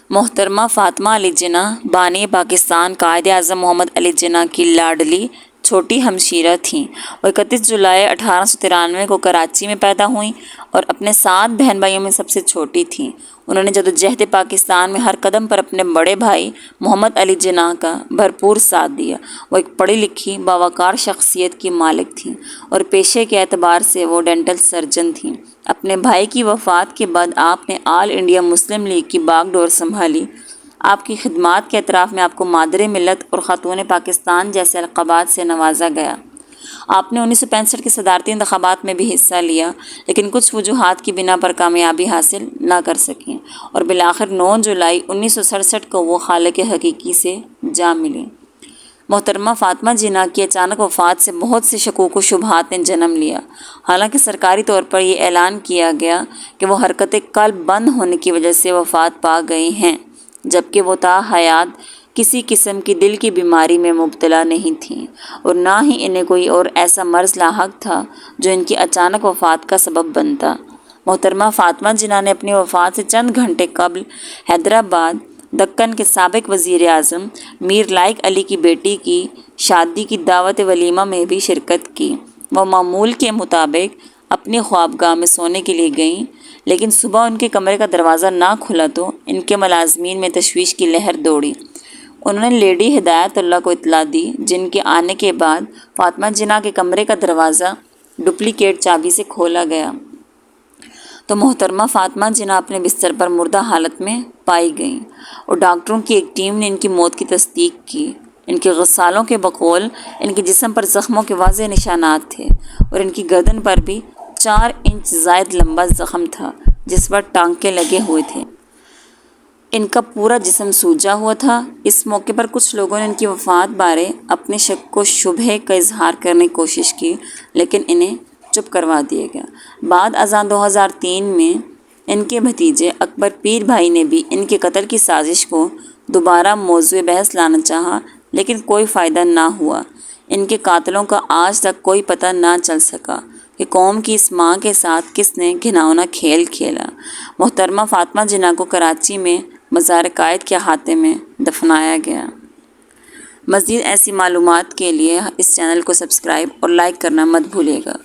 محترمہ فاطمہ علی جناح بانی پاکستان قائد اعظم محمد علی جناح کی لاڈلی چھوٹی ہمشیرہ تھیں۔ وہ 31 جولائی 1893 کو کراچی میں پیدا ہوئیں اور اپنے 7 بہن بھائیوں میں سب سے چھوٹی تھیں۔ انہوں نے جدوجہد پاکستان میں ہر قدم پر اپنے بڑے بھائی محمد علی جناح کا بھرپور ساتھ دیا۔ وہ ایک پڑھی لکھی باوقار شخصیت کی مالک تھیں اور پیشے کے اعتبار سے وہ ڈینٹل سرجن تھیں۔ اپنے بھائی کی وفات کے بعد آپ نے آل انڈیا مسلم لیگ کی باغ ڈور سنبھالی۔ آپ کی خدمات کے اعتراف میں آپ کو مادر ملت اور خاتون پاکستان جیسے القابات سے نوازا گیا۔ آپ نے 1965 کے صدارتی انتخابات میں بھی حصہ لیا، لیکن کچھ وجوہات کی بنا پر کامیابی حاصل نہ کر سکیں اور بالآخر 9 جولائی 1967 کو وہ خالق حقیقی سے جا ملیں۔ محترمہ فاطمہ جناح کی اچانک وفات سے بہت سے شکوک و شبہات نے جنم لیا۔ حالانکہ سرکاری طور پر یہ اعلان کیا گیا کہ وہ حرکت قلب بند ہونے کی وجہ سے وفات پا گئی ہیں، جبکہ وہ تا حیات کسی قسم کی دل کی بیماری میں مبتلا نہیں تھیں اور نہ ہی انہیں کوئی اور ایسا مرض لاحق تھا جو ان کی اچانک وفات کا سبب بنتا۔ محترمہ فاطمہ جناح نے اپنی وفات سے چند گھنٹے قبل حیدرآباد دکن کے سابق وزیر اعظم میر لائق علی کی بیٹی کی شادی کی دعوت ولیمہ میں بھی شرکت کی۔ وہ معمول کے مطابق اپنی خوابگاہ میں سونے کے لیے گئیں، لیکن صبح ان کے کمرے کا دروازہ نہ کھلا تو ان کے ملازمین میں تشویش کی لہر دوڑی۔ انہوں نے لیڈی ہدایت اللہ کو اطلاع دی، جن کے آنے کے بعد فاطمہ جناح کے کمرے کا دروازہ ڈپلیکیٹ چابی سے کھولا گیا تو محترمہ فاطمہ جناح اپنے بستر پر مردہ حالت میں پائی گئیں اور ڈاکٹروں کی ایک ٹیم نے ان کی موت کی تصدیق کی۔ ان کے غسالوں کے بقول ان کے جسم پر زخموں کے واضح نشانات تھے اور ان کی گردن پر بھی 4 انچ زائد لمبا زخم تھا جس پر ٹانکے لگے ہوئے تھے۔ ان کا پورا جسم سوجا ہوا تھا۔ اس موقع پر کچھ لوگوں نے ان کی وفات بارے اپنے شک و شبہے کا اظہار کرنے کی کوشش کی، لیکن انہیں چپ کروا دیا گیا۔ بعد ازاں 2003 میں ان کے بھتیجے اکبر پیر بھائی نے بھی ان کے قتل کی سازش کو دوبارہ موضوع بحث لانا چاہا، لیکن کوئی فائدہ نہ ہوا۔ ان کے قاتلوں کا آج تک کوئی پتہ نہ چل سکا کہ قوم کی اس ماں کے ساتھ کس نے گھناؤنا کھیل کھیلا۔ محترمہ فاطمہ جناح کو کراچی میں مزار قائد کے احاطے میں دفنایا گیا۔ مزید ایسی معلومات کے لیے اس چینل کو سبسکرائب اور لائک کرنا مت بھولیے گا۔